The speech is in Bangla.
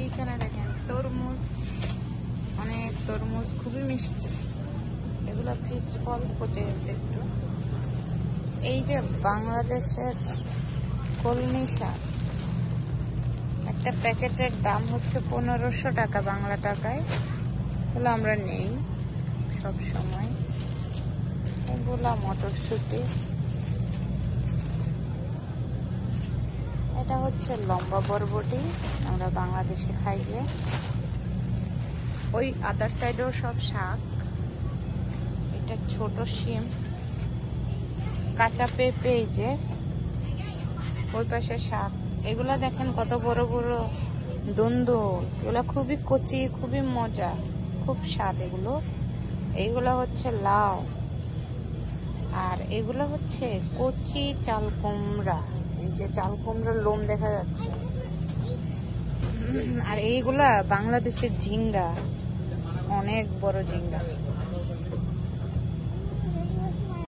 এইখানে দেখেন তরমুজ, অনেক তরমুজ, খুবই মিষ্টি। এগুলো ফিশ ফল পচে গেছে একটু। এই যে বাংলাদেশের কলমি শাক, একটা প্যাকেটের দাম হচ্ছে 1500 টাকা বাংলা টাকায়। এগুলো আমরা নেই সব সময়। এগুলা মটরশুঁটি, এটা হচ্ছে লম্বা বরবটি, আমরা বাংলাদেশে খাই যে। ওই আদার সাইডেও সব শাক। এটা ছোট শিম, কাঁচা পেঁপে, এই যে ওই পাশে শাক। এগুলা দেখেন কত বড় বড় দুন্দুল, এগুলা খুবই কচি, খুবই মজা, খুব স্বাদ এগুলো। এইগুলা হচ্ছে লাউ, আর এগুলো হচ্ছে কচি চাল কুমড়া। এই যে চাল কুমড়ার লোম দেখা যাচ্ছে। আর এইগুলা বাংলাদেশের ঝিঙ্গা, অনেক বড় ঝিঙ্গা।